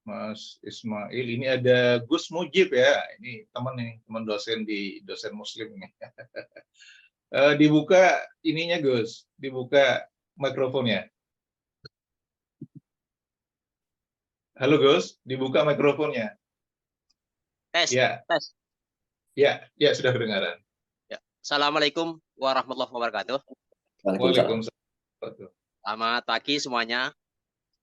Mas Ismail. Ini ada Gus Mujib ya. Ini teman nih, teman dosen di dosen Muslim nih. Dibuka ininya Gus, dibuka mikrofonnya. Halo Gus, dibuka mikrofonnya. Tes, Ya, tes. ya sudah kedengaran. Ya. Assalamualaikum warahmatullahi wabarakatuh. Waalaikumsalam. Selamat pagi semuanya.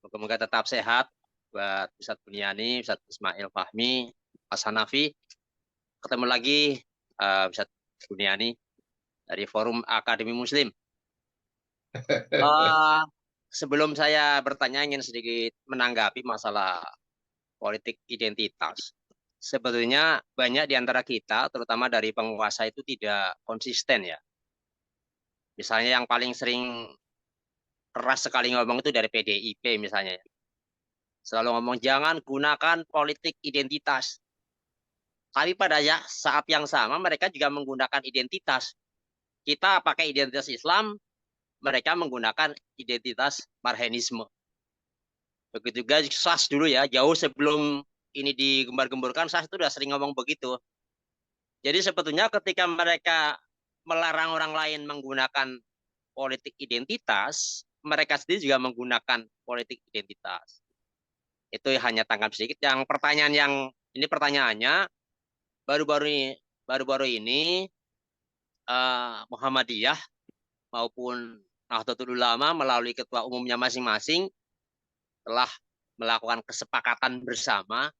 Semoga tetap sehat buat Ustadz Buniani, Ustadz Ismail Fahmi, Mas Hanafi. Ketemu lagi Ustadz Buniani dari Forum Akademi Muslim. Sebelum saya bertanya, ingin sedikit menanggapi masalah politik identitas. Sebetulnya banyak di antara kita, terutama dari penguasa itu tidak konsisten ya. Misalnya yang paling sering keras sekali ngomong itu dari PDIP misalnya. Selalu ngomong jangan gunakan politik identitas. Tapi pada saat yang sama mereka juga menggunakan identitas. Kita pakai identitas Islam, mereka menggunakan identitas Marhaenisme. Begitu juga SAS dulu ya, jauh sebelum ini digembar-gemburkan, SAS itu sudah sering ngomong begitu. Jadi sebetulnya ketika mereka melarang orang lain menggunakan politik identitas, mereka sendiri juga menggunakan politik identitas. Itu hanya tangkap sedikit. Yang pertanyaan yang ini pertanyaannya baru-baru ini Muhammadiyah maupun Nahdlatul Ulama melalui ketua umumnya masing-masing telah melakukan kesepakatan bersama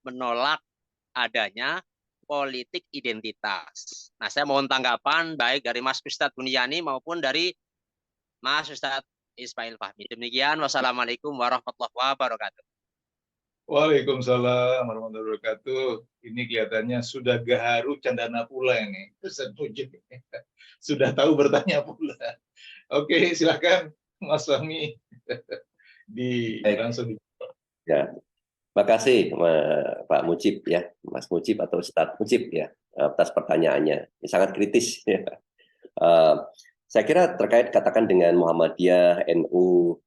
menolak adanya politik identitas. Nah, saya mohon tanggapan baik dari Mas Ustadz Buniani maupun dari Mas Ustadz Ismail Fahmi. Demikian, wassalamualaikum warahmatullahi wabarakatuh. Waalaikumsalam warahmatullahi wabarakatuh. Ini kelihatannya sudah gaharu candana pula ini. Sudah tahu bertanya pula. Oke, silakan Mas Fahmi. Langsung. Ya, terima kasih Pak Mujib ya, Mas Mujib atau Ustadz Mujib ya atas pertanyaannya. Ini sangat kritis. Ya. Saya kira terkait katakan dengan Muhammadiyah, NU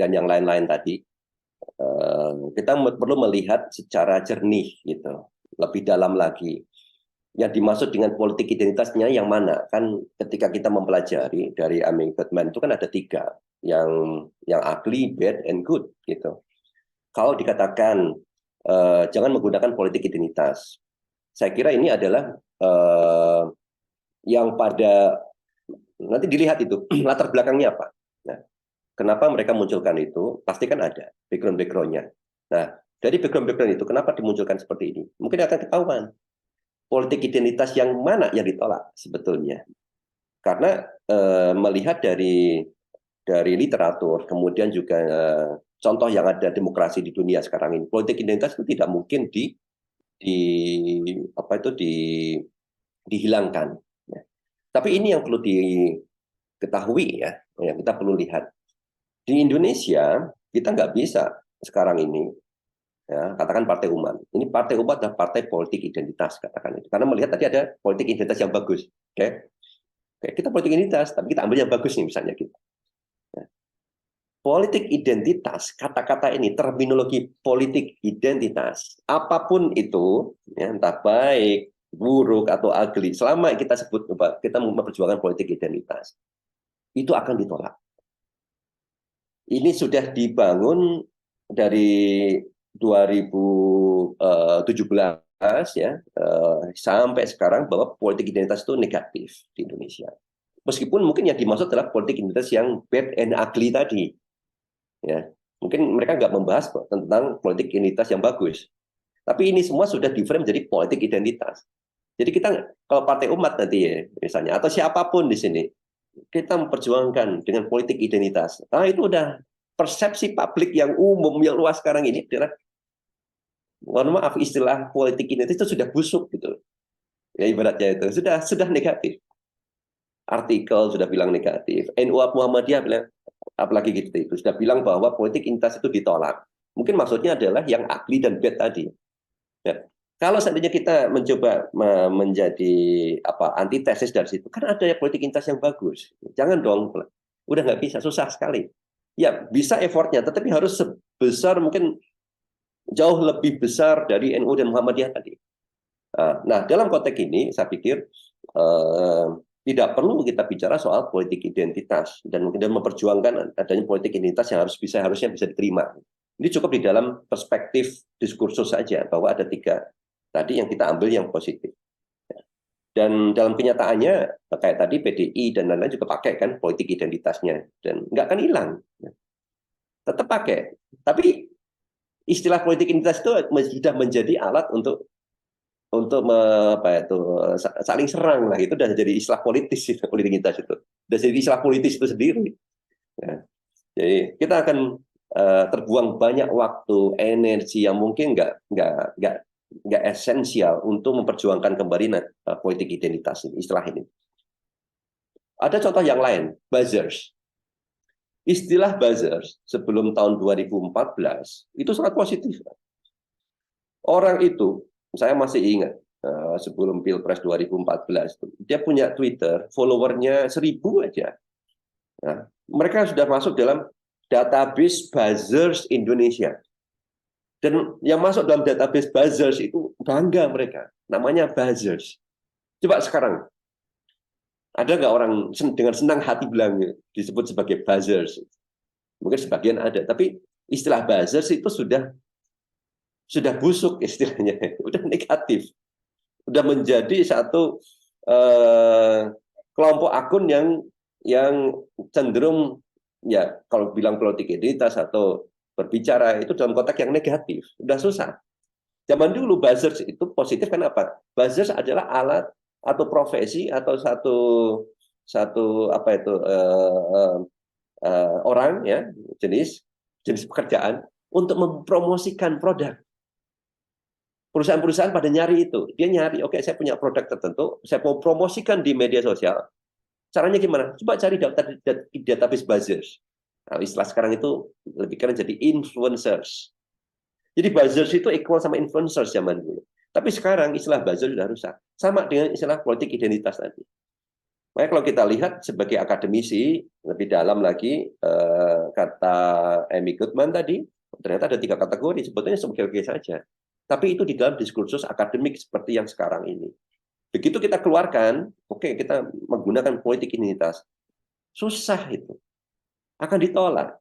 dan yang lain-lain tadi. Kita perlu melihat secara jernih gitu, lebih dalam lagi. Yang dimaksud dengan politik identitasnya yang mana? Kan ketika kita mempelajari dari Amin Goodman itu kan ada 3, yang ugly, bad, and good gitu. Kalau dikatakan jangan menggunakan politik identitas, saya kira ini adalah yang pada nanti dilihat itu latar belakangnya apa. Nah, kenapa mereka munculkan itu? Pasti kan ada background-backgroundnya. Nah, dari background-background itu, kenapa dimunculkan seperti ini? Mungkin akan ketahuan politik identitas yang mana yang ditolak sebetulnya. Karena melihat dari literatur, kemudian juga contoh yang ada demokrasi di dunia sekarang ini, politik identitas itu tidak mungkin dihilangkan. Ya. Tapi ini yang perlu diketahui ya, yang kita perlu lihat. Di Indonesia, kita nggak bisa sekarang ini, ya, katakan Partai Umat. Ini Partai Umat adalah partai politik identitas, katakan itu. Karena melihat tadi ada politik identitas yang bagus. Oke? Kita politik identitas, tapi kita ambil yang bagus nih misalnya gitu. Ya. Politik identitas, kata-kata ini, terminologi politik identitas, apapun itu, ya, entah baik, buruk, atau ugly, selama kita sebut, kita memperjuangkan politik identitas, itu akan ditolak. Ini sudah dibangun dari 2017 ya sampai sekarang bahwa politik identitas itu negatif di Indonesia. Meskipun mungkin yang dimaksud adalah politik identitas yang bad and ugly tadi. Ya, mungkin mereka nggak membahas tentang politik identitas yang bagus. Tapi ini semua sudah di-frame menjadi politik identitas. Jadi kita kalau Partai Umat nanti ya misalnya atau siapapun di sini, kita memperjuangkan dengan politik identitas. Nah, itu udah persepsi publik yang umum, yang luas sekarang ini adalah, mohon maaf, istilah politik identitas itu sudah busuk gitu. Ya ibaratnya itu sudah negatif. Artikel sudah bilang negatif. NU Muhammadiyah bilang, apalagi gitu itu sudah bilang bahwa politik identitas itu ditolak. Mungkin maksudnya adalah yang ugly dan bad tadi. Ya. Kalau seandainya kita mencoba menjadi antitesis dari situ, kan ada ya politik identitas yang bagus. Jangan dong, udah nggak bisa, susah sekali. Ya bisa effortnya, tetapi harus sebesar mungkin jauh lebih besar dari NU dan Muhammadiyah tadi. Nah, dalam konteks ini saya pikir tidak perlu kita bicara soal politik identitas dan memperjuangkan adanya politik identitas yang harusnya bisa diterima. Ini cukup di dalam perspektif diskursus saja bahwa ada 3 tadi yang kita ambil yang positif. Dan dalam kenyataannya kayak tadi PDI dan lain-lain juga pakai kan politik identitasnya dan nggak akan hilang, tetap pakai. Tapi istilah politik identitas itu sudah menjadi alat untuk saling serang lah, itu udah jadi istilah politis itu, politik identitas itu udah jadi istilah politis itu sendiri. Ya. Jadi kita akan terbuang banyak waktu, energi yang mungkin nggak esensial untuk memperjuangkan kembali politik identitas ini, istilah ini. Ada contoh yang lain, buzzers. Istilah buzzers sebelum tahun 2014 itu sangat positif. Orang itu, saya masih ingat sebelum Pilpres 2014 dia punya Twitter, followernya 1000 aja. Nah, mereka sudah masuk dalam database buzzers Indonesia. Dan yang masuk dalam database buzzers itu bangga mereka, namanya buzzers. Coba sekarang, ada nggak orang dengan senang hati bilang disebut sebagai buzzers? Mungkin sebagian ada, tapi istilah buzzers itu sudah busuk istilahnya, udah negatif, udah menjadi satu kelompok akun yang cenderung ya kalau bilang politik identitas atau berbicara itu dalam konteks yang negatif, udah susah. Zaman dulu buzzers itu positif kan apa? Buzzers adalah alat atau profesi atau satu apa itu orang ya jenis pekerjaan untuk mempromosikan produk. Perusahaan-perusahaan pada nyari itu, dia nyari, oke, saya punya produk tertentu, saya mau promosikan di media sosial. Caranya gimana? Coba cari database buzzers. Nah, istilah sekarang itu lebih keren jadi influencers. Jadi buzzers itu equal sama influencers zaman dulu. Tapi sekarang istilah buzzer sudah rusak. Sama dengan istilah politik identitas tadi. Makanya kalau kita lihat sebagai akademisi, lebih dalam lagi, kata Amy Goodman tadi, ternyata ada 3 kategori, sebetulnya oke-oke saja. Tapi itu di dalam diskursus akademik seperti yang sekarang ini. Begitu kita keluarkan, oke, kita menggunakan politik identitas. Susah itu. Akan ditolak.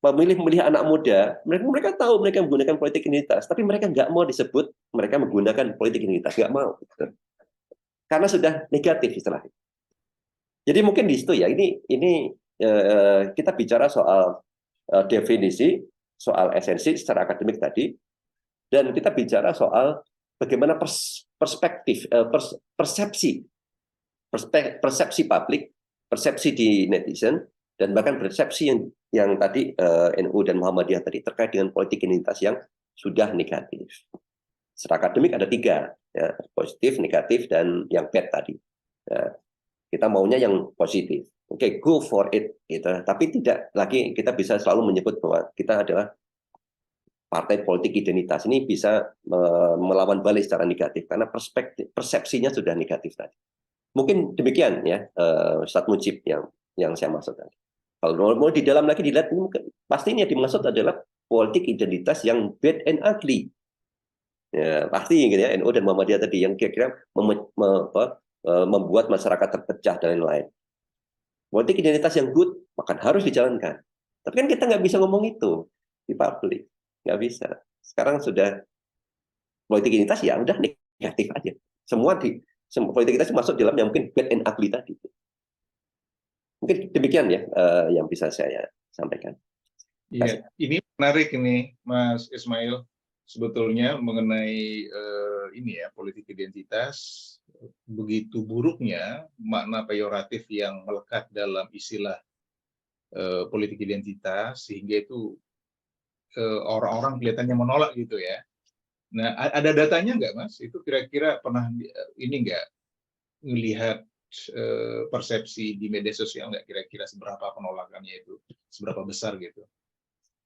Pemilih anak muda, mereka tahu mereka menggunakan politik identitas, tapi mereka nggak mau disebut mereka menggunakan politik identitas, nggak mau, karena sudah negatif istilahnya. Jadi mungkin di situ ya, ini kita bicara soal definisi, soal esensi secara akademik tadi, dan kita bicara soal bagaimana persepsi publik, persepsi di netizen, dan bahkan persepsi yang tadi NU dan Muhammadiyah tadi terkait dengan politik identitas yang sudah negatif. Secara akademik ada 3, ya, positif, negatif, dan yang bad tadi. Ya, kita maunya yang positif. Oke, go for it. Gitu. Tapi tidak lagi kita bisa selalu menyebut bahwa kita adalah partai politik identitas. Ini bisa melawan balik secara negatif karena persepsinya sudah negatif tadi. Mungkin demikian ya, Ustadz Mujib yang saya maksud tadi. Kalau mau di dalam lagi dilihat, pastinya dimaksud adalah politik identitas yang bad and ugly. Ya, pasti gitu ya, NU dan Muhammadiyah tadi yang kira-kira membuat masyarakat terpecah dan lain-lain. Politik identitas yang good, maka harus dijalankan. Tapi kan kita nggak bisa ngomong itu di publik, nggak bisa. Sekarang sudah politik identitas ya udah negatif aja. Semua politik identitas masuk dalam yang mungkin bad and ugly tadi. Mungkin demikian ya yang bisa saya sampaikan. Iya, ini menarik ini, Mas Ismail, sebetulnya mengenai ini ya politik identitas, begitu buruknya makna peyoratif yang melekat dalam istilah politik identitas sehingga itu orang-orang kelihatannya menolak gitu ya. Nah, ada datanya nggak, Mas? Itu kira-kira pernah ini nggak melihat persepsi di media sosial nggak kira-kira seberapa penolakannya itu, seberapa besar gitu?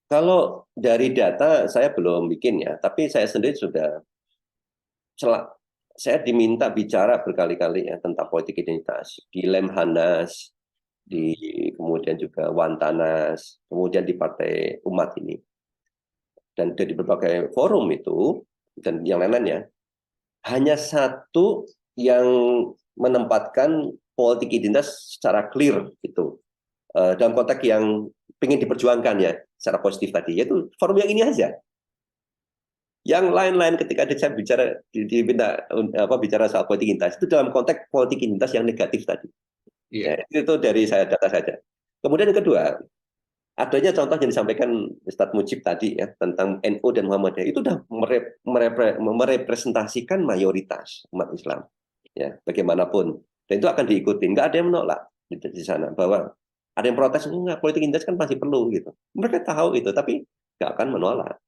Kalau dari data saya belum bikin ya, tapi saya sendiri sudah saya diminta bicara berkali-kali ya tentang politik identitas di Lemhanas, kemudian juga Wantanas, kemudian di Partai Umat ini. dan dari berbagai forum itu dan yang lain-lainnya, hanya satu yang menempatkan politik identitas secara clear gitu, dalam konteks yang ingin diperjuangkan ya secara positif tadi, yaitu forum yang ini aja. Yang lain-lain ketika saya diminta bicara soal politik identitas itu dalam konteks politik identitas yang negatif tadi. Iya. Ya, itu dari saya data saja. Kemudian yang kedua, adanya contoh yang disampaikan Ustadz Mujib tadi ya tentang NU dan Muhammadiyah itu sudah merepresentasikan mayoritas umat Islam ya bagaimanapun, dan itu akan diikuti, nggak ada yang menolak di sana bahwa ada yang protes enggak, politik identitas kan masih perlu gitu, mereka tahu itu tapi nggak akan menolak.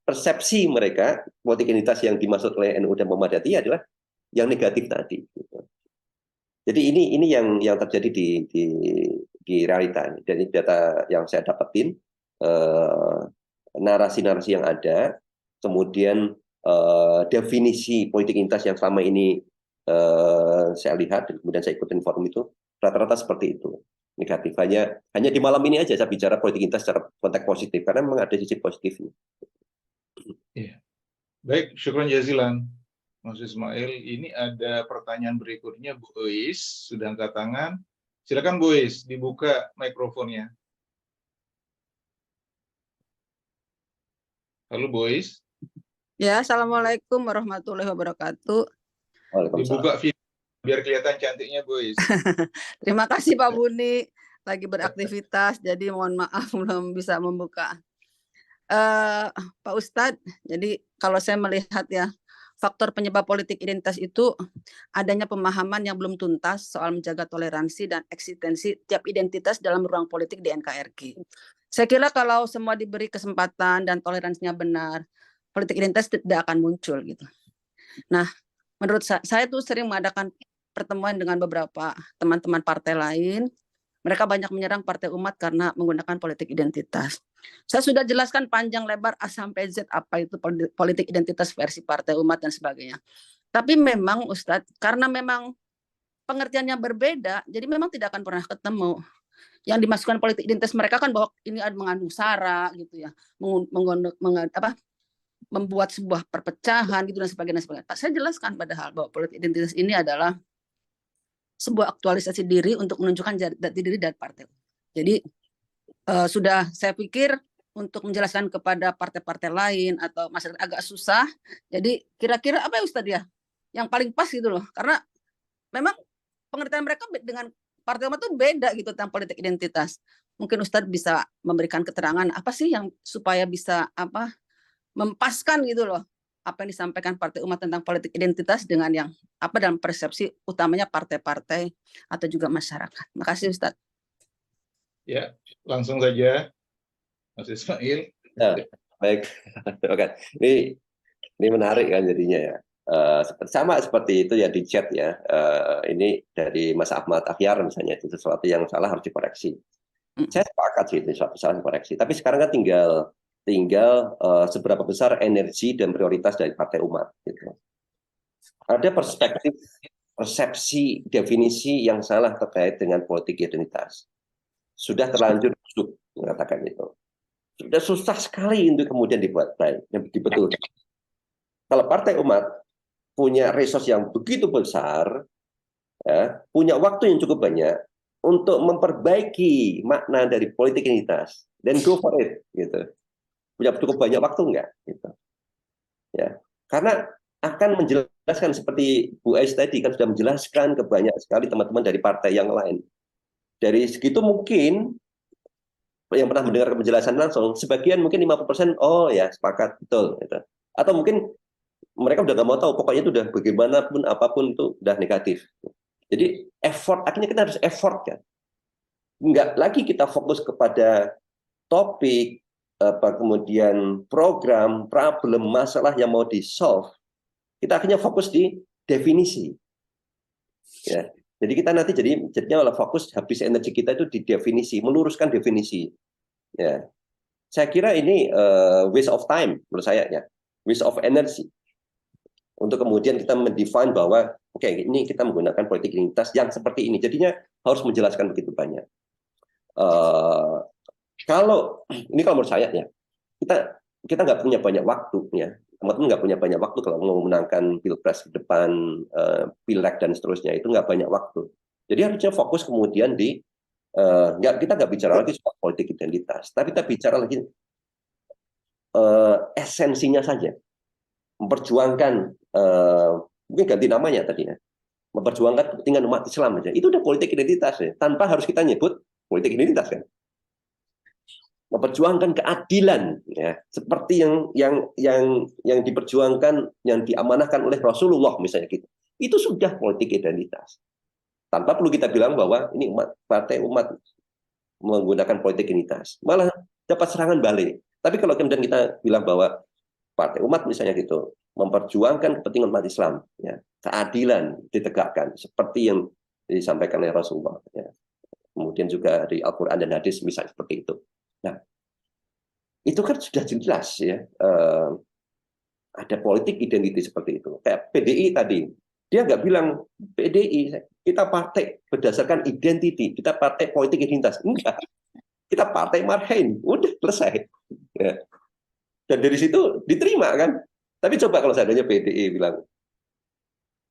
Persepsi mereka politik identitas yang dimaksud oleh NU dan Muhammadiyah adalah yang negatif tadi gitu. Jadi ini yang terjadi di realita. Dari data yang saya dapetin, narasi-narasi yang ada, kemudian definisi politik identitas yang selama ini saya lihat dan kemudian saya ikutin forum itu, rata-rata seperti itu. Negatif. Hanya di malam ini aja saya bicara politik identitas secara konteks positif, karena memang ada sisi positifnya. Iya. Baik, syukran jazilan. Mas Ismail, ini ada pertanyaan berikutnya, Bu Eis, sudah angkat tangan. Silakan Bu Eis, dibuka mikrofonnya. Halo Bu Eis. Ya, Assalamualaikum warahmatullahi wabarakatuh. Dibuka video biar kelihatan cantiknya Bu Eis. Terima kasih Pak Buni, lagi beraktivitas, jadi mohon maaf belum bisa membuka. Pak Ustadz, jadi kalau saya melihat ya, faktor penyebab politik identitas itu adanya pemahaman yang belum tuntas soal menjaga toleransi dan eksistensi tiap identitas dalam ruang politik di NKRI. Saya kira kalau semua diberi kesempatan dan toleransinya benar, politik identitas tidak akan muncul gitu. Nah, menurut saya tuh sering mengadakan pertemuan dengan beberapa teman-teman partai lain. Mereka banyak menyerang Partai Umat karena menggunakan politik identitas. Saya sudah jelaskan panjang lebar A sampai Z apa itu politik identitas versi Partai Umat dan sebagainya. Tapi memang Ustadz, karena memang pengertiannya berbeda, jadi memang tidak akan pernah ketemu. Yang dimasukkan politik identitas mereka kan bahwa ini ada mengandung sara gitu ya, membuat sebuah perpecahan gitu dan sebagainya. Saya jelaskan padahal bahwa politik identitas ini adalah sebuah aktualisasi diri untuk menunjukkan jati diri dari partai. Jadi sudah saya pikir untuk menjelaskan kepada partai-partai lain atau masyarakat agak susah. Jadi kira-kira apa ya Ustadz ya yang paling pas gitu loh, karena memang pengertian mereka dengan Partai Umat itu beda gitu tentang politik identitas. Mungkin Ustadz bisa memberikan keterangan apa sih yang supaya bisa mempaskan gitu loh apa yang disampaikan Partai Umat tentang politik identitas dengan yang dalam persepsi utamanya partai-partai atau juga masyarakat. Makasih Ustadz. Ya, langsung saja Mas Ismail. Nah, baik. Oke. Ini menarik kan jadinya ya. Sama seperti itu ya di chat ya. Ini dari Mas Ahmad Akhyar misalnya, itu sesuatu yang salah harus dikoreksi. Saya sepakat sih itu suatu salah dikoreksi. Tapi sekarang kan tinggal seberapa besar energi dan prioritas dari Partai Umat. Gitu. Ada perspektif, persepsi, definisi yang salah terkait dengan politik identitas. Sudah terlanjur busuk mengatakan itu. Sudah susah sekali untuk kemudian dibuat baik, yang betul. Kalau Partai Umat punya resource yang begitu besar, ya, punya waktu yang cukup banyak untuk memperbaiki makna dari politik identitas, dan go for it, gitu. Punya cukup banyak waktu enggak gitu. Ya. Karena akan menjelaskan seperti Bu Ais tadi kan sudah menjelaskan ke banyak sekali teman-teman dari partai yang lain. Dari segitu mungkin yang pernah mendengar penjelasan langsung, sebagian mungkin 50% oh ya sepakat betul gitu. Atau mungkin mereka udah nggak mau tahu, pokoknya itu udah bagaimanapun apapun itu udah negatif. Jadi effort, akhirnya kita harus effort kan. Nggak lagi kita fokus kepada topik kemudian program, problem, masalah yang mau di-solve, kita akhirnya fokus di definisi. Ya. Jadi kita nanti jadinya malah fokus habis energi kita itu di definisi, meluruskan definisi. Ya. Saya kira ini waste of time menurut saya ya, waste of energy. Untuk kemudian kita mendefine bahwa oke, ini kita menggunakan politik identitas yang seperti ini. Jadinya harus menjelaskan begitu banyak. Kalau menurut saya ya, kita nggak punya banyak waktu ya. Teman-teman nggak punya banyak waktu kalau mau memenangkan pilpres ke depan, pileg dan seterusnya, itu nggak banyak waktu. Jadi harusnya fokus kemudian di kita nggak bicara lagi soal politik identitas, tapi kita bicara lagi esensinya saja, memperjuangkan mungkin ganti namanya tadi ya, memperjuangkan kepentingan umat Islam aja. Itu udah politik identitas ya, tanpa harus kita nyebut politik identitas kan. Memperjuangkan keadilan ya, seperti yang diperjuangkan, yang diamanahkan oleh Rasulullah misalnya gitu. Itu sudah politik identitas. Tanpa perlu kita bilang bahwa ini partai umat menggunakan politik identitas. Malah dapat serangan balik. Tapi kalau kemudian kita bilang bahwa partai umat misalnya gitu memperjuangkan kepentingan umat Islam ya, keadilan ditegakkan seperti yang disampaikan oleh Rasulullah ya. Kemudian juga di Al-Quran dan hadis misalnya seperti itu. Nah, itu kan sudah jelas ya, ada politik identitas seperti itu. Kayak PDI tadi, dia nggak bilang PDI, kita partai berdasarkan identitas, kita partai politik identitas. Enggak, kita partai marhain, udah selesai. Ya. Dan dari situ diterima kan. Tapi coba kalau seandainya PDI bilang,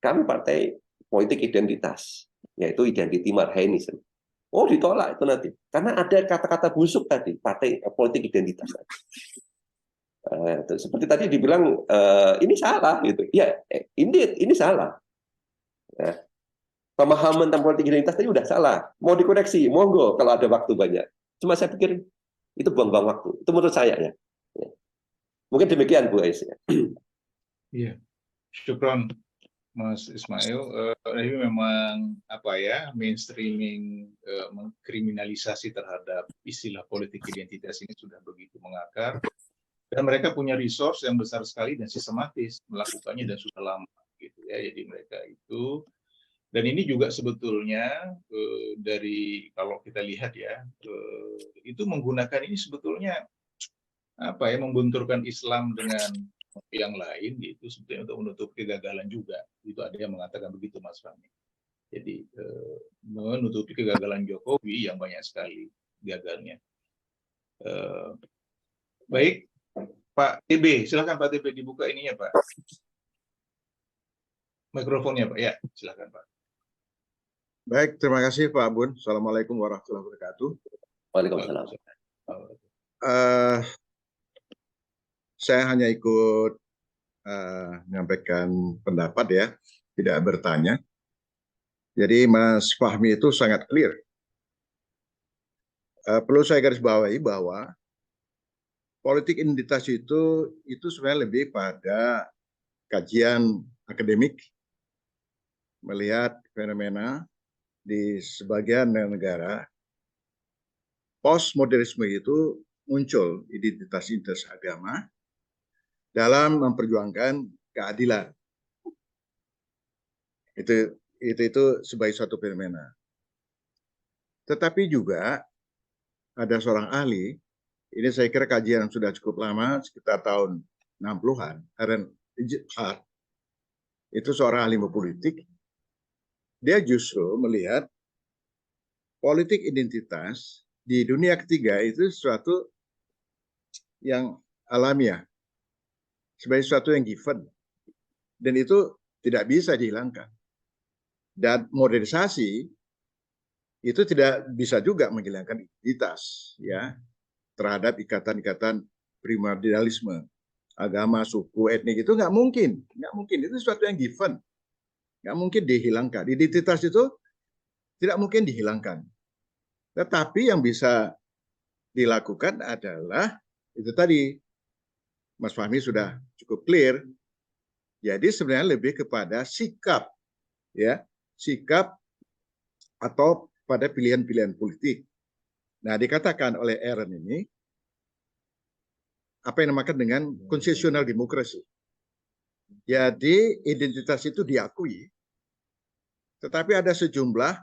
kami partai politik identitas, yaitu identity marhainism. Oh, ditolak itu nanti. Karena ada kata-kata busuk tadi, partai politik identitas. Seperti tadi dibilang, ini salah. Gitu. Ya, ini salah. Ya. Pemahaman tentang politik identitas tadi udah salah. Mau dikoreksi, monggo kalau ada waktu banyak. Cuma saya pikir itu buang-buang waktu. Itu menurut saya ya. Mungkin demikian Bu Ais. Iya, syukron Mas Ismail. Ini memang apa ya, mainstreaming, mengkriminalisasi terhadap istilah politik identitas ini sudah begitu mengakar, dan mereka punya resource yang besar sekali dan sistematis melakukannya dan sudah lama gitu ya. Jadi mereka itu, dan ini juga sebetulnya dari kalau kita lihat ya, itu menggunakan ini sebetulnya apa ya, membenturkan Islam dengan yang lain gitu, sebetulnya untuk menutup kegagalan juga. Itu ada yang mengatakan begitu Mas Fahmi. Jadi menutupi kegagalan Jokowi yang banyak sekali gagalnya. Baik, Pak TB, silakan Pak TB dibuka ininya Pak. Mikrofonnya Pak. Ya, silakan Pak. Baik, terima kasih Pak Bun. Assalamualaikum warahmatullahi wabarakatuh. Waalaikumsalam. Saya hanya ikut menyampaikan pendapat ya, tidak bertanya. Jadi Mas Fahmi itu sangat clear. Perlu saya garis bawahi bahwa politik identitas itu sebenarnya lebih pada kajian akademik, melihat fenomena di sebagian negara. Postmodernisme itu muncul identitas agama dalam memperjuangkan keadilan. Itu sebagai suatu fenomena. Tetapi juga ada seorang ahli, ini saya kira kajian yang sudah cukup lama, sekitar tahun 60-an, Aaron Hart, itu seorang ahli politik, dia justru melihat politik identitas di dunia ketiga itu sesuatu yang alamiah, sebagai sesuatu yang given, dan itu tidak bisa dihilangkan. Dan modernisasi itu tidak bisa juga menghilangkan identitas ya terhadap ikatan-ikatan primordialisme, agama, suku, etnik, itu nggak mungkin, itu sesuatu yang given, nggak mungkin dihilangkan. Identitas itu tidak mungkin dihilangkan. Tetapi yang bisa dilakukan adalah itu tadi, Mas Fahmi sudah cukup clear. Jadi sebenarnya lebih kepada sikap, ya, sikap atau pada pilihan-pilihan politik. Nah, dikatakan oleh Aaron ini apa yang dinamakan dengan konsesional demokrasi. Jadi identitas itu diakui, tetapi ada sejumlah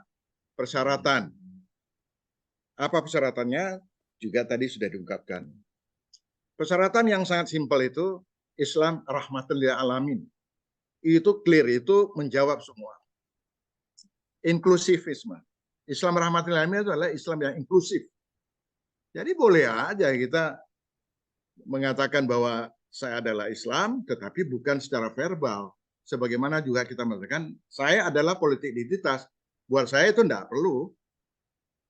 persyaratan. Apa persyaratannya? Juga tadi sudah diungkapkan. Persyaratan yang sangat simpel itu Islam rahmatan lil alamin. Itu clear, itu menjawab semua. Inklusifisme. Islam rahmatan lil alamin itu adalah Islam yang inklusif. Jadi boleh aja kita mengatakan bahwa saya adalah Islam, tetapi bukan secara verbal. Sebagaimana juga kita mengatakan, saya adalah politik identitas. Buat saya itu tidak perlu.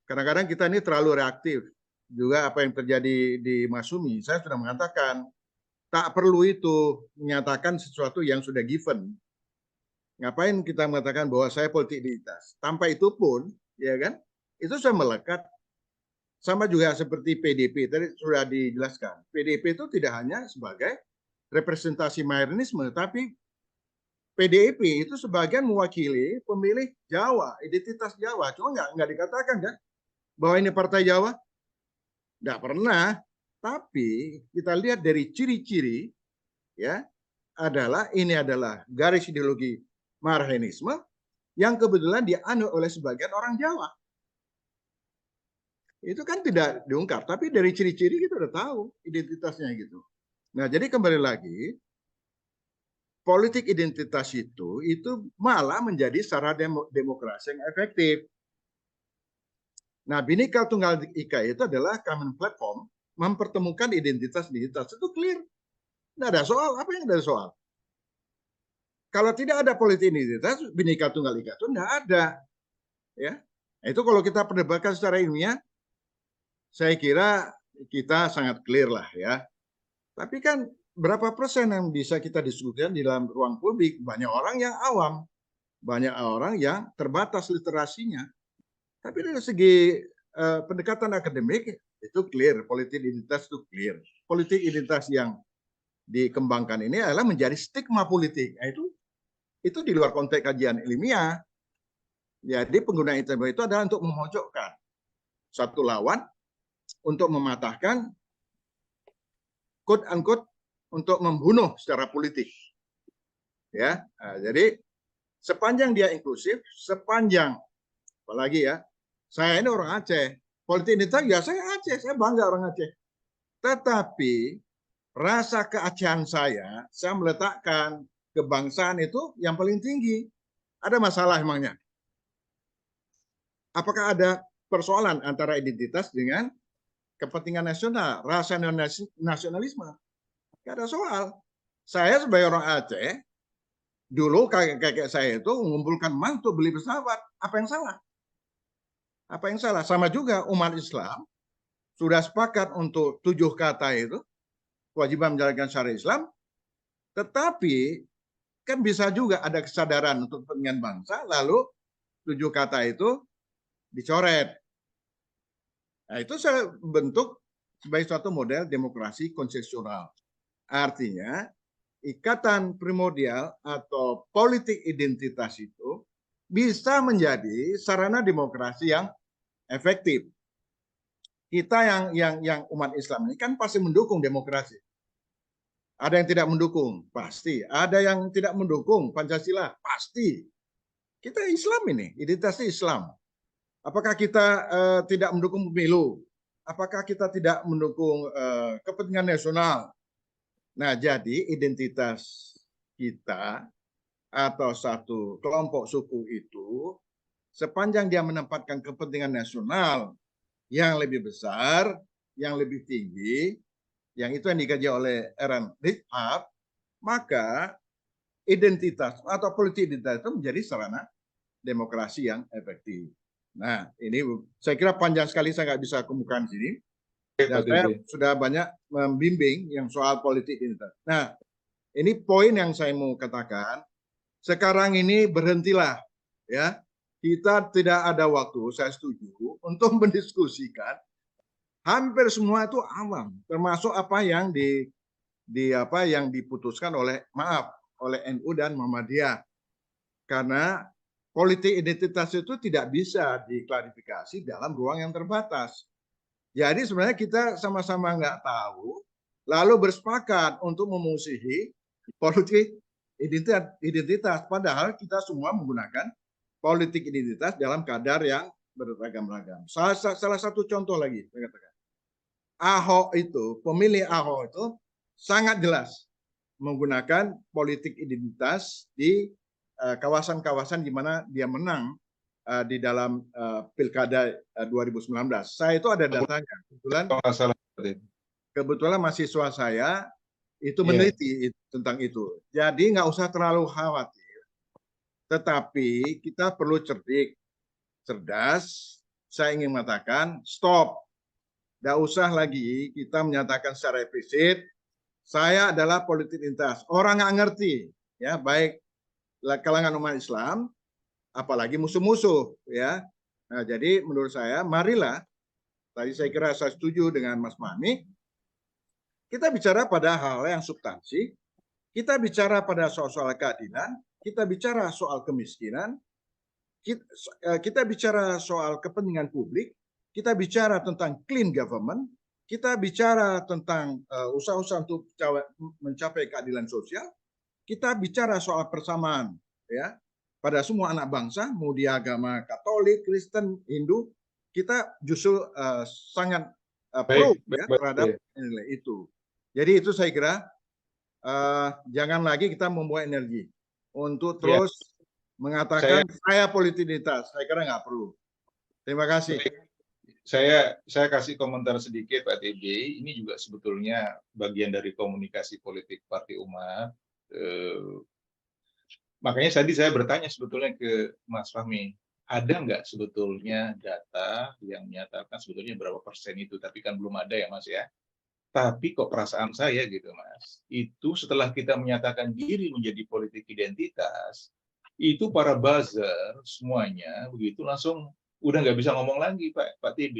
Kadang-kadang kita ini terlalu reaktif. Juga apa yang terjadi di Masumi, saya sudah mengatakan, tak perlu itu menyatakan sesuatu yang sudah given. Ngapain kita mengatakan bahwa saya politik identitas? Tanpa itu pun, ya kan, itu sudah melekat. Sama juga seperti PDP, tadi sudah dijelaskan. PDP itu tidak hanya sebagai representasi mayorisme, tapi PDIP itu sebagian mewakili pemilih Jawa, identitas Jawa. Cuma nggak dikatakan kan bahwa ini partai Jawa? Nggak pernah. Tapi kita lihat dari ciri-ciri, ya, ini adalah garis ideologi Marxisme yang kebetulan dianut oleh sebagian orang Jawa. Itu kan tidak diungkap, tapi dari ciri-ciri kita udah tahu identitasnya gitu. Nah, jadi kembali lagi, politik identitas itu malah menjadi sarana demokrasi yang efektif. Nah, Bhinneka Tunggal Ika itu adalah common platform mempertemukan identitas-identitas. Itu clear. Tidak ada soal. Apa yang ada soal? Kalau tidak ada politik identitas, Bhinneka Tunggal Ika itu tidak ada. Ya, itu kalau kita perdebatkan secara ilmiah, saya kira kita sangat clear lah ya. Tapi kan berapa persen yang bisa kita diskusikan di dalam ruang publik? Banyak orang yang awam, banyak orang yang terbatas literasinya. Tapi dari segi pendekatan akademik itu clear, politik identitas itu clear. Politik identitas yang dikembangkan ini adalah menjadi stigma politik. Nah, itu di luar konteks kajian ilmiah. Jadi penggunaan internet itu adalah untuk memojokkan satu lawan, untuk mematahkan, quote unquote, untuk membunuh secara politik. Ya, nah, jadi sepanjang dia inklusif, sepanjang, apalagi ya, saya ini orang Aceh, politik identitas ya saya Aceh, saya bangga orang Aceh. Tetapi rasa keacehan saya meletakkan kebangsaan itu yang paling tinggi. Ada masalah emangnya? Apakah ada persoalan antara identitas dengan kepentingan nasional, rasa nasionalisme? Tidak ada soal. Saya sebagai orang Aceh, dulu kakek saya itu mengumpulkan emas untuk beli pesawat. Apa yang salah? Apa yang salah? Sama juga umat Islam sudah sepakat untuk 7 kata itu, kewajiban menjalankan syariat Islam, tetapi kan bisa juga ada kesadaran untuk kepentingan bangsa, lalu 7 kata itu dicoret. Nah, itu saya bentuk sebagai suatu model demokrasi konsesional. Artinya, ikatan primordial atau politik identitas itu bisa menjadi sarana demokrasi yang efektif. Kita yang umat Islam ini kan pasti mendukung demokrasi. Ada yang tidak mendukung, pasti. Ada yang tidak mendukung Pancasila, pasti. Kita Islam ini, identitasnya Islam. Apakah kita tidak mendukung pemilu? Apakah kita tidak mendukung kepentingan nasional? Nah, jadi identitas kita atau satu kelompok suku itu, sepanjang dia menempatkan kepentingan nasional yang lebih besar, yang lebih tinggi, yang itu yang dikaji oleh Aaron Rickhart, maka identitas atau politik identitas itu menjadi sarana demokrasi yang efektif. Nah, ini saya kira panjang sekali, saya nggak bisa kemukakan di sini. Dan saya sudah banyak membimbing yang soal politik identitas. Nah, ini poin yang saya mau katakan. Sekarang ini berhentilah, ya. Kita tidak ada waktu, saya setuju, untuk mendiskusikan. Hampir semua itu awam, termasuk apa yang yang diputuskan oleh NU dan Muhammadiyah. Karena politik identitas itu tidak bisa diklarifikasi dalam ruang yang terbatas. Jadi sebenarnya kita sama-sama nggak tahu, lalu bersepakat untuk memusuhi politik identitas. Padahal kita semua menggunakan politik identitas dalam kadar yang beragam-ragam. Salah satu contoh lagi, saya katakan. Ahok itu, pemilih Ahok itu sangat jelas menggunakan politik identitas di kawasan-kawasan di mana dia menang di dalam pilkada 2019. Saya itu ada datanya. Kebetulan kebetulan mahasiswa saya itu Iya. meneliti tentang itu. Jadi nggak usah terlalu khawatir. Tetapi kita perlu cerdas. Saya ingin mengatakan stop. Nggak usah lagi kita menyatakan secara eksplisit saya adalah politik identitas. Orang nggak ngerti, ya, baik kalangan umat Islam, apalagi musuh-musuh, ya. Nah, jadi menurut saya, marilah, tadi saya kira saya setuju dengan Mas Fahmi, kita bicara pada hal yang substansi, kita bicara pada soal keadilan, kita bicara soal kemiskinan, kita bicara soal kepentingan publik, kita bicara tentang clean government, kita bicara tentang usaha-usaha untuk mencapai keadilan sosial, kita bicara soal persamaan, ya, pada semua anak bangsa, mau di agama Katolik, Kristen, Hindu, kita justru sangat pro ya, terhadap nilai itu. Jadi itu saya kira jangan lagi kita membuat energi untuk terus mengatakan saya politik identitas. Saya kira nggak perlu. Terima kasih. Saya kasih komentar sedikit Pak TB. Ini juga sebetulnya bagian dari komunikasi politik Partai Umat. Makanya tadi saya bertanya sebetulnya ke Mas Fahmi, ada nggak sebetulnya data yang menyatakan sebetulnya berapa persen itu? Tapi kan belum ada ya Mas ya. Tapi kok perasaan saya gitu Mas, itu setelah kita menyatakan diri menjadi politik identitas, itu para buzzer semuanya begitu langsung udah nggak bisa ngomong lagi Pak TB.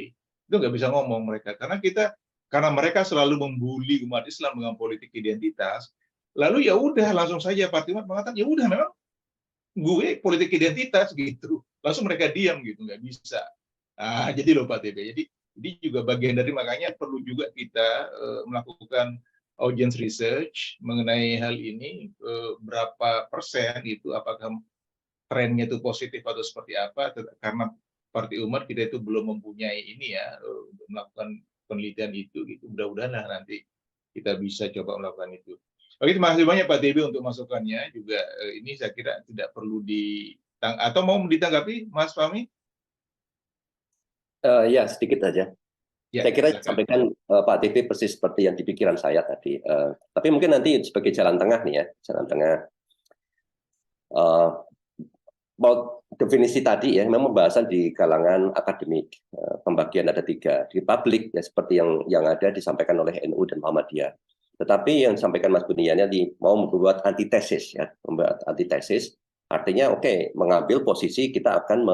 Itu nggak bisa ngomong mereka karena mereka selalu membuli umat Islam dengan politik identitas. Lalu ya udah langsung saja Partai Umat mengatakan ya udah memang gue politik identitas gitu. Langsung mereka diam gitu, nggak bisa. Nah, jadi loh Pak TB. Jadi ini juga bagian dari makanya perlu juga kita melakukan audience research mengenai hal ini, berapa persen itu apakah trennya itu positif atau seperti apa, karena Partai Umat kita itu belum mempunyai ini ya untuk melakukan penelitian itu gitu. Mudah-mudahan nanti kita bisa coba melakukan itu. Oke, terima kasih banyak Pak TB untuk masukannya juga. Ini saya kira tidak perlu atau mau ditanggapi Mas Fahmi? Ya, sedikit saja. Ya, saya kira silakan. sampaikan Pak TB persis seperti yang di pikiran saya tadi. Tapi mungkin nanti sebagai jalan tengah nih ya, jalan tengah. About definisi tadi ya, memang pembahasan di kalangan akademik. Pembagian ada 3. Di publik ya seperti yang ada disampaikan oleh NU dan Muhammadiyah. Tetapi yang disampaikan Mas Buniani mau membuat antitesis ya, membuat antitesis. Artinya oke, mengambil posisi kita akan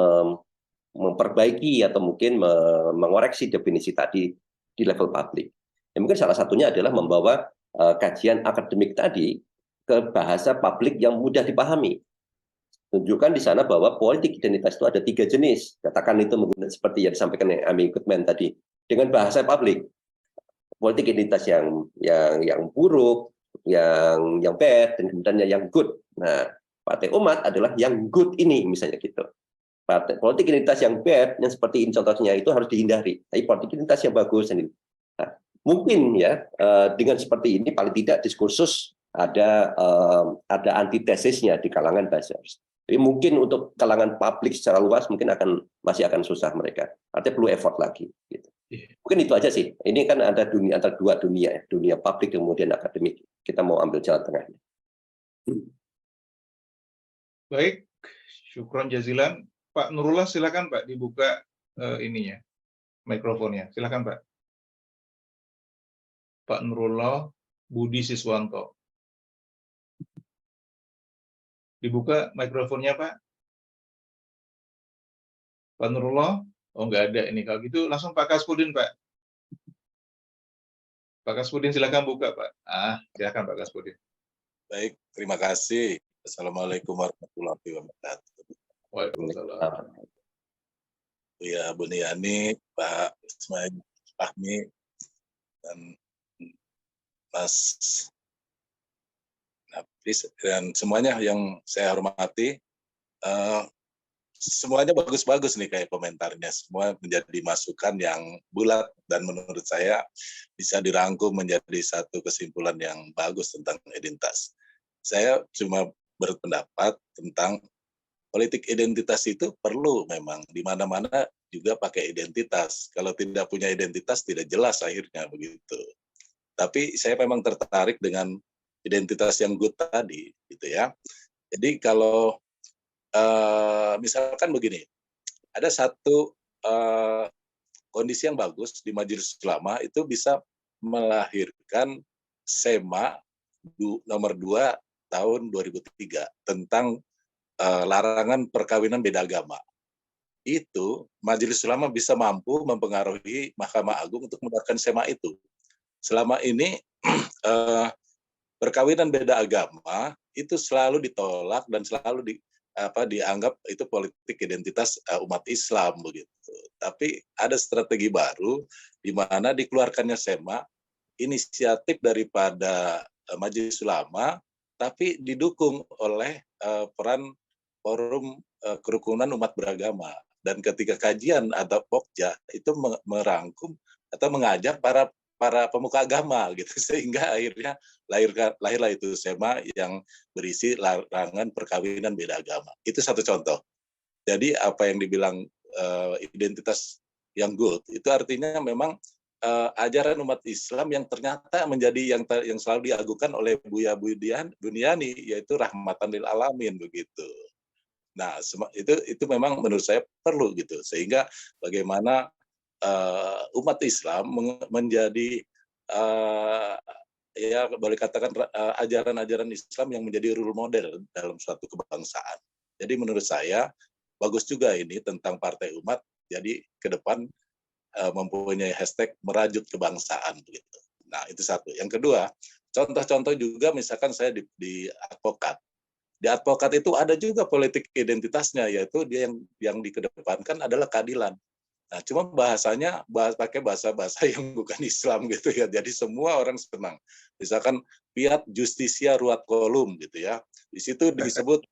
memperbaiki atau mungkin mengoreksi definisi tadi di level publik. Ya, mungkin salah satunya adalah membawa kajian akademik tadi ke bahasa publik yang mudah dipahami. Tunjukkan di sana bahwa politik identitas itu ada 3 jenis. Katakan itu menggunakan seperti yang disampaikan Amy Goodman tadi dengan bahasa publik. Politik identitas yang buruk, yang bad, dan kemudian yang good. Nah, Partai Umat adalah yang good ini misalnya gitu. Politik identitas yang bad, yang seperti ini contohnya itu harus dihindari. Tapi politik identitas yang bagus ini. Nah, mungkin ya dengan seperti ini paling tidak diskursus ada antitesisnya di kalangan buzzers. Tapi mungkin untuk kalangan publik secara luas mungkin masih akan susah mereka. Artinya perlu effort lagi. Gitu. Mungkin itu aja sih. Ini kan ada antara 2 dunia, dunia publik kemudian akademik. Kita mau ambil jalan tengahnya. Baik, syukron jazilan. Pak Nurullah silakan Pak dibuka ininya, mikrofonnya. Silakan Pak. Pak Nurullah Budi Siswanto. Dibuka mikrofonnya Pak. Pak Nurullah, oh nggak ada ini. Kalau gitu langsung Pak Kaspudin Pak. Pak Kaspudin silakan buka Pak. Silakan Pak Kaspudin. Baik, terima kasih. Assalamualaikum warahmatullahi wabarakatuh. Waalaikumsalam. Ya, Buniani, Pak Ismail Fahmi, dan Mas Nafis, dan semuanya yang saya hormati. Semuanya bagus-bagus nih kayak komentarnya. Semua menjadi masukan yang bulat dan menurut saya bisa dirangkum menjadi satu kesimpulan yang bagus tentang identitas. Saya cuma berpendapat tentang politik identitas itu perlu memang di mana-mana juga pakai identitas. Kalau tidak punya identitas tidak jelas akhirnya begitu. Tapi saya memang tertarik dengan identitas yang good tadi, gitu ya. Jadi kalau misalkan begini, ada satu kondisi yang bagus di Majelis Ulama itu bisa melahirkan SEMA nomor 2 tahun 2003 tentang larangan perkawinan beda agama. Itu Majelis Ulama bisa mampu mempengaruhi Mahkamah Agung untuk mengeluarkan SEMA itu. Selama ini perkawinan beda agama itu selalu ditolak dan selalu dianggap itu politik identitas umat Islam begitu. Tapi ada strategi baru di mana dikeluarkannya SEMA, inisiatif daripada Majelis Ulama, tapi didukung oleh peran forum kerukunan umat beragama. Dan ketika kajian atau pokja itu merangkum atau mengajak para pemuka agama gitu, sehingga akhirnya lahirlah itu SEMA yang berisi larangan perkawinan beda agama. Itu satu contoh. Jadi apa yang dibilang identitas yang good itu artinya memang ajaran umat Islam yang ternyata menjadi yang selalu diagukan oleh Buya Buniani, yaitu rahmatan lil alamin begitu. Nah, itu memang menurut saya perlu gitu, sehingga bagaimana umat Islam menjadi ya boleh katakan ajaran-ajaran Islam yang menjadi role model dalam suatu kebangsaan. Jadi menurut saya bagus juga ini tentang Partai Umat. Jadi ke depan mempunyai hashtag merajut kebangsaan begitu. Nah, itu satu. Yang kedua, contoh-contoh juga misalkan saya di advokat. Di advokat itu ada juga politik identitasnya, yaitu dia yang dikedepankan adalah keadilan. Nah, cuma bahasanya pakai bahasa-bahasa yang bukan Islam gitu ya. Jadi semua orang senang. Misalkan fiat justisia ruat colum gitu ya. Di situ disebut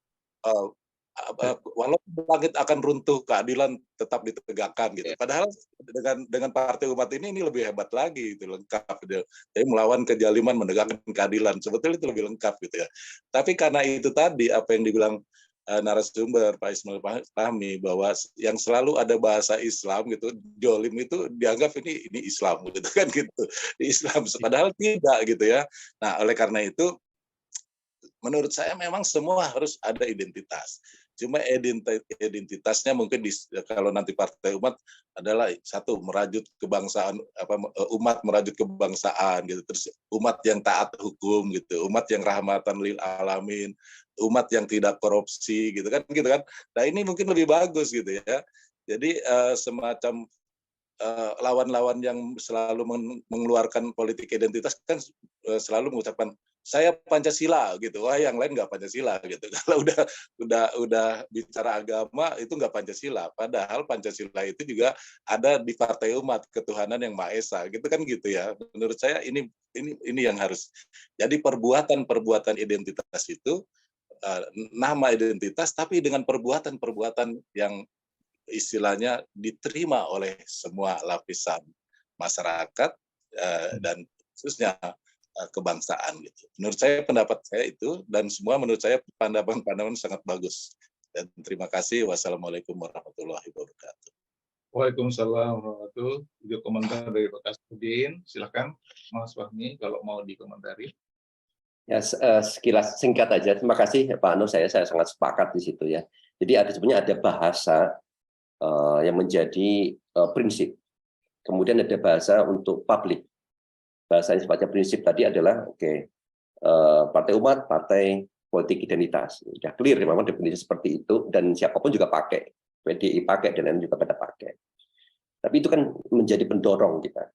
walaupun langit akan runtuh, keadilan tetap ditegakkan gitu. Padahal dengan Partai Umat ini lebih hebat lagi, itu lengkap. Jadi melawan kezaliman, menegakkan keadilan. Sebetulnya itu lebih lengkap gitu ya. Tapi karena itu tadi apa yang dibilang narasumber Pak Ismail Fahmi, bahwa yang selalu ada bahasa Islam gitu, jolim itu dianggap ini Islam gitu kan gitu. Islam padahal tidak gitu ya. Nah, oleh karena itu menurut saya memang semua harus ada identitas. Cuma identitasnya mungkin kalau nanti Partai Umat adalah satu merajut kebangsaan, umat merajut kebangsaan gitu, terus umat yang taat hukum gitu, umat yang rahmatan lil alamin, umat yang tidak korupsi gitu kan. Nah, ini mungkin lebih bagus gitu ya. Jadi semacam lawan-lawan yang selalu mengeluarkan politik identitas kan selalu mengucapkan saya Pancasila gitu, wah yang lain nggak Pancasila gitu. Kalau udah bicara agama itu nggak Pancasila, padahal Pancasila itu juga ada di Partai Umat, ketuhanan yang Maha Esa gitu kan gitu ya. Menurut saya ini yang harus jadi perbuatan identitas itu nama identitas tapi dengan perbuatan yang istilahnya diterima oleh semua lapisan masyarakat dan khususnya kebangsaan gitu. Menurut saya pendapat saya itu, dan semua menurut saya pandangan sangat bagus. Dan terima kasih. Wassalamualaikum warahmatullahi wabarakatuh. Waalaikumsalam warahmatullahi wabarakatuh. Video komentar dari Pak Kasudin. Silakan Mas Fahmi kalau mau dikomentari. Ya, sekilas singkat aja. Terima kasih Pak Anu, saya sangat sepakat di situ ya. Jadi sebenarnya ada bahasa yang menjadi prinsip. Kemudian ada bahasa untuk publik. Bahasa yang sifatnya prinsip tadi adalah Partai Umat, partai politik identitas. Sudah clear memang definisi seperti itu, dan siapapun juga pakai. PDI pakai, dan lain juga pada pakai. Tapi itu kan menjadi pendorong kita.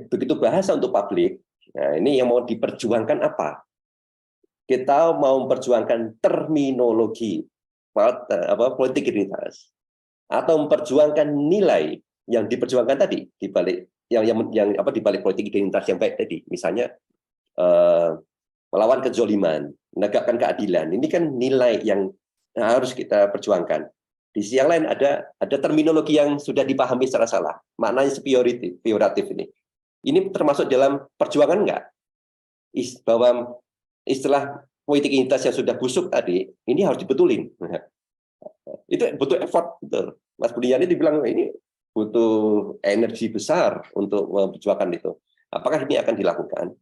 Begitu bahasa untuk publik, nah ini yang mau diperjuangkan apa? Kita mau memperjuangkan terminologi politik identitas, atau memperjuangkan nilai yang diperjuangkan tadi di balik di balik politik identitas yang baik tadi, misalnya melawan kezoliman, menegakkan keadilan. Ini kan nilai yang harus kita perjuangkan. Di sisi yang lain ada terminologi yang sudah dipahami secara salah, maknanya peyoratif ini. Ini termasuk dalam perjuangan enggak? Bahwa istilah politik identitas yang sudah busuk tadi, ini harus dibetulin. Itu butuh effort, betul. Mas Buniani dibilang ini butuh energi besar untuk memperjuangkan itu. Apakah ini akan dilakukan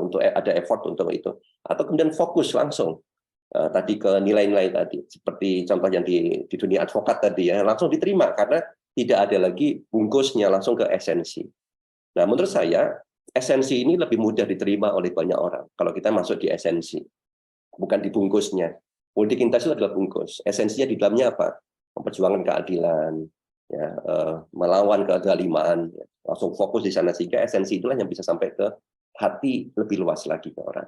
untuk ada effort untuk itu, atau kemudian fokus langsung tadi ke nilai-nilai tadi, seperti contoh yang di dunia advokat tadi ya, langsung diterima karena tidak ada lagi bungkusnya, langsung ke esensi. Nah, menurut saya esensi ini lebih mudah diterima oleh banyak orang kalau kita masuk di esensi, bukan di bungkusnya. Politik identitas itu adalah bungkus. Esensinya di dalamnya apa? Memperjuangkan keadilan, ya, melawan kezaliman, ya. Langsung fokus di sana, sehingga esensi itulah yang bisa sampai ke hati lebih luas lagi ke orang.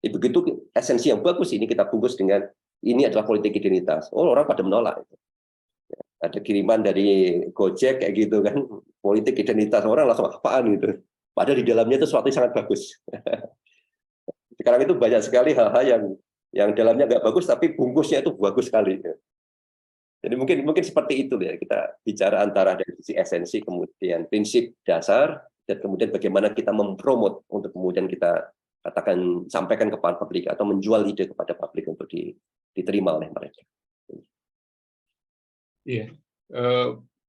Begitu esensi yang bagus ini kita bungkus dengan ini adalah politik identitas. Oh, orang pada menolak. Ada kiriman dari Gojek kayak gitu kan, politik identitas, orang langsung apaan gitu. Padahal di dalamnya itu sesuatu yang sangat bagus. Sekarang itu banyak sekali hal-hal yang dalamnya nggak bagus, tapi bungkusnya itu bagus sekali. Jadi mungkin seperti itu ya, kita bicara antara dari sisi esensi, kemudian prinsip dasar, dan kemudian bagaimana kita mempromot untuk kemudian kita katakan sampaikan kepada publik atau menjual ide kepada publik untuk diterima oleh mereka. Iya.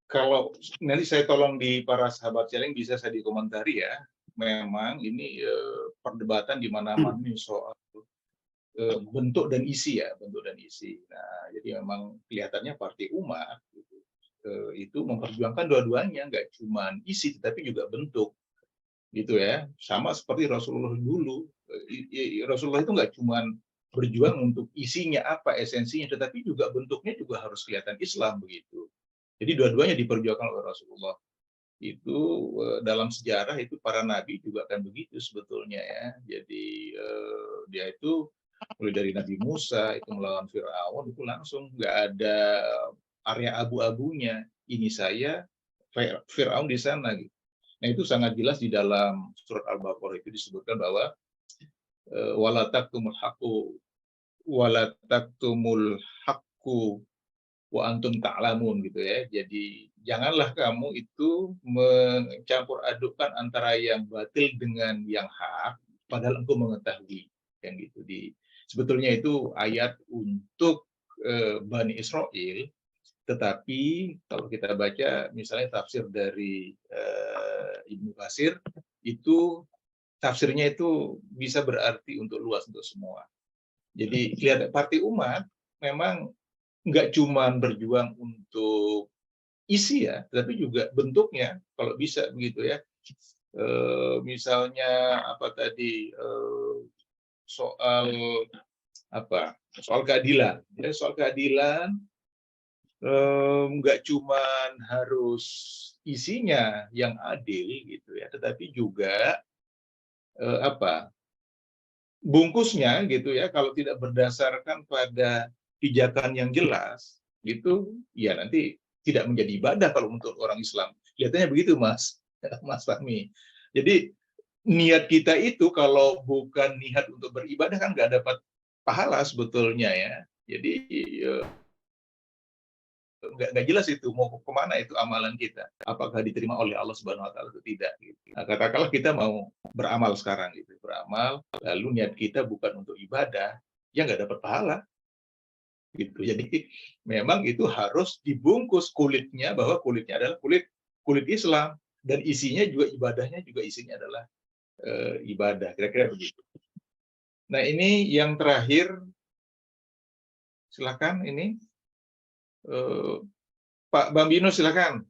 Kalau nanti saya tolong di para sahabat sharing bisa saya dikomentari ya. Memang ini perdebatan di mana-mana nih soal bentuk dan isi ya, bentuk dan isi. Nah, jadi memang kelihatannya Partai Umat itu memperjuangkan dua-duanya, nggak cuma isi tetapi juga bentuk, gitu ya. Sama seperti Rasulullah dulu. Rasulullah itu nggak cuma berjuang untuk isinya apa, esensinya, tetapi juga bentuknya juga harus kelihatan Islam begitu. Jadi dua-duanya diperjuangkan oleh Rasulullah. Itu dalam sejarah itu para nabi juga kan begitu sebetulnya ya. Jadi dia itu mulai dari Nabi Musa itu melawan Fir'aun itu langsung nggak ada area abu-abunya. Ini saya, Fir'aun di sana. Gitu. Nah itu sangat jelas di dalam surat Al-Baqarah itu disebutkan bahwa wala taktumul haqqu wa antum ta'lamun gitu ya. Jadi janganlah kamu itu mencampur adukkan antara yang batil dengan yang hak padahal engkau mengetahui yang gitu. Sebetulnya itu ayat untuk Bani Israel, tetapi kalau kita baca misalnya tafsir dari Ibnu Katsir itu tafsirnya itu bisa berarti untuk luas untuk semua. Jadi lihat Partai Umat memang nggak cuma berjuang untuk isi ya, tetapi juga bentuknya kalau bisa begitu ya. Misalnya apa tadi soal keadilan. Ya, soal keadilan nggak cuma harus isinya yang adil gitu ya, tetapi juga bungkusnya gitu ya. Kalau tidak berdasarkan pada pijakan yang jelas, gitu ya nanti tidak menjadi ibadah kalau untuk orang Islam. Kelihatannya begitu, Mas Fahmi. Jadi niat kita itu kalau bukan niat untuk beribadah kan nggak dapat pahala sebetulnya ya. Jadi nggak jelas itu mau kemana itu amalan kita. Apakah diterima oleh Allah Subhanahu Wa Taala atau tidak. Gitu. Nah, katakanlah kita mau beramal sekarang gitu, beramal, lalu niat kita bukan untuk ibadah, ya nggak dapat pahala. Gitu. Jadi memang itu harus dibungkus kulitnya bahwa kulitnya adalah kulit Islam dan isinya juga ibadahnya juga isinya adalah ibadah, kira-kira begitu. Nah ini yang terakhir, silakan ini Pak Bambino silakan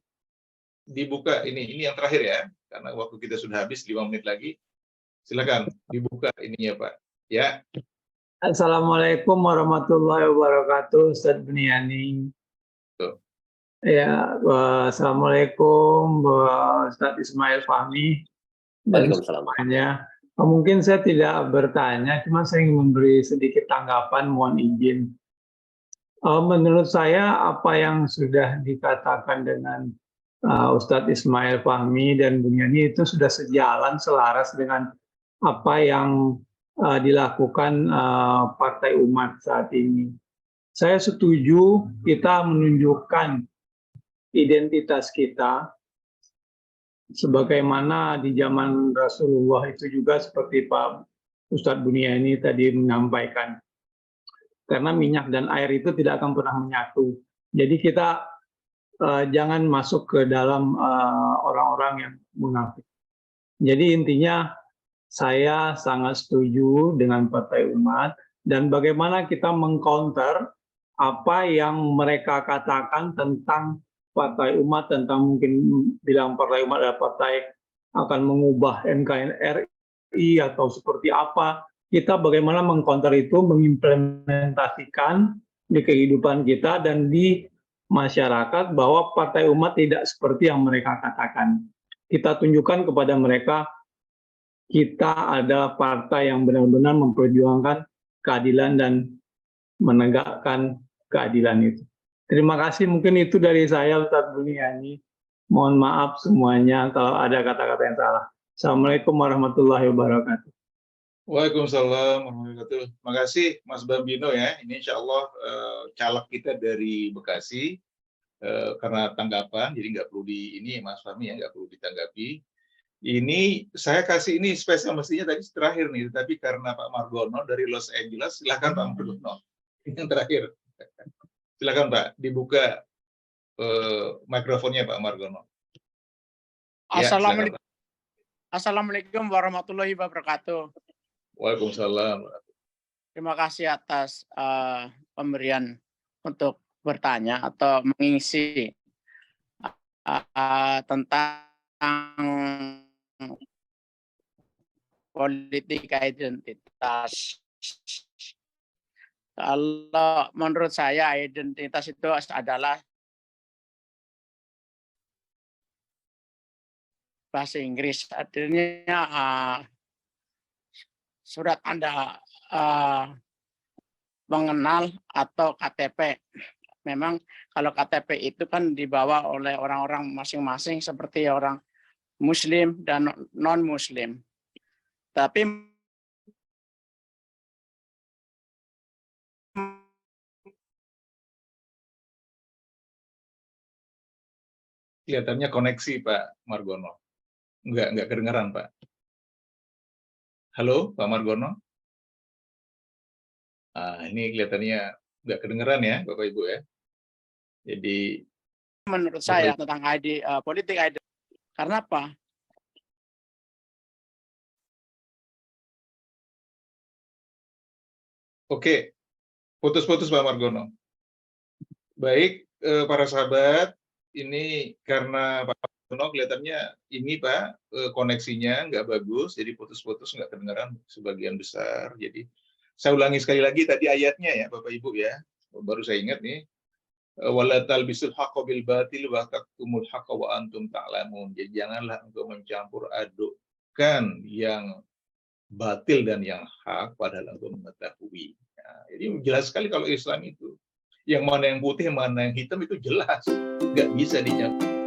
dibuka ini yang terakhir ya, karena waktu kita sudah habis 5 menit lagi. Silakan dibuka ininya Pak. Ya. Assalamualaikum warahmatullahi wabarakatuh, Ustaz Buniani. Ya, assalamualaikum Ustaz Ismail Fahmi. Waalaikumsalam. Mungkin saya tidak bertanya, cuma saya ingin memberi sedikit tanggapan, mohon izin. Menurut saya apa yang sudah dikatakan dengan Ustadz Ismail Fahmi dan Buniani itu sudah sejalan selaras dengan apa yang dilakukan Partai Umat saat ini. Saya setuju kita menunjukkan identitas kita sebagaimana di zaman Rasulullah itu juga seperti Pak Ustadz Buniani tadi menyampaikan. Karena minyak dan air itu tidak akan pernah menyatu. Jadi kita jangan masuk ke dalam orang-orang yang munafik. Jadi intinya saya sangat setuju dengan Partai Umat dan bagaimana kita mengcounter apa yang mereka katakan tentang Partai Umat, tentang mungkin bilang Partai Umat adalah partai akan mengubah NKRI atau seperti apa. Kita bagaimana mengcounter itu, mengimplementasikan di kehidupan kita dan di masyarakat bahwa Partai Umat tidak seperti yang mereka katakan. Kita tunjukkan kepada mereka kita ada partai yang benar-benar memperjuangkan keadilan dan menegakkan keadilan itu. Terima kasih, mungkin itu dari saya, Ustadz Buniani. Mohon maaf semuanya kalau ada kata-kata yang salah. Assalamualaikum warahmatullahi wabarakatuh. Waalaikumsalam warahmatullahi wabarakatuh. Terima kasih Mas Bambino ya. Ini insya Allah caleg kita dari Bekasi karena tanggapan, jadi nggak perlu Mas Fahmi ya, nggak perlu ditanggapi. Ini saya kasih ini spesial mestinya tadi terakhir nih, tapi karena Pak Margono dari Los Angeles, silakan Pak Margono. Yang terakhir, silakan Pak, dibuka mikrofonnya Pak Margono. Ya, silakan, Pak. Assalamualaikum warahmatullahi wabarakatuh. Waalaikumsalam. Terima kasih atas pemberian untuk bertanya atau mengisi tentang politik identitas. Kalau menurut saya identitas itu adalah bahasa Inggris, artinya surat Anda mengenal atau KTP. Memang kalau KTP itu kan dibawa oleh orang-orang masing-masing seperti orang Muslim dan non-Muslim. Tapi kelihatannya koneksi Pak Margono. Enggak kedengaran Pak. Halo Pak Margono. Ini kelihatannya nggak kedengeran ya Bapak Ibu ya. Jadi menurut saya tentang politik ID, karena apa? Oke, putus-putus Pak Margono. Baik, para sahabat, ini karena Pak Margono kelihatannya ini Pak koneksinya nggak bagus, jadi putus-putus nggak kedengeran sebagian besar. Jadi saya ulangi sekali lagi tadi ayatnya ya Bapak Ibu ya. Baru saya ingat nih. Wala talbisul haqqa bil batil wa taktumul haqqa wa antum ta'lamun. Jadi janganlah engkau mencampur adukkan yang batil dan yang hak padahal engkau mengetahui. Nah, jadi jelas sekali kalau Islam itu yang mana yang putih, yang mana yang hitam itu jelas, nggak bisa dicampur.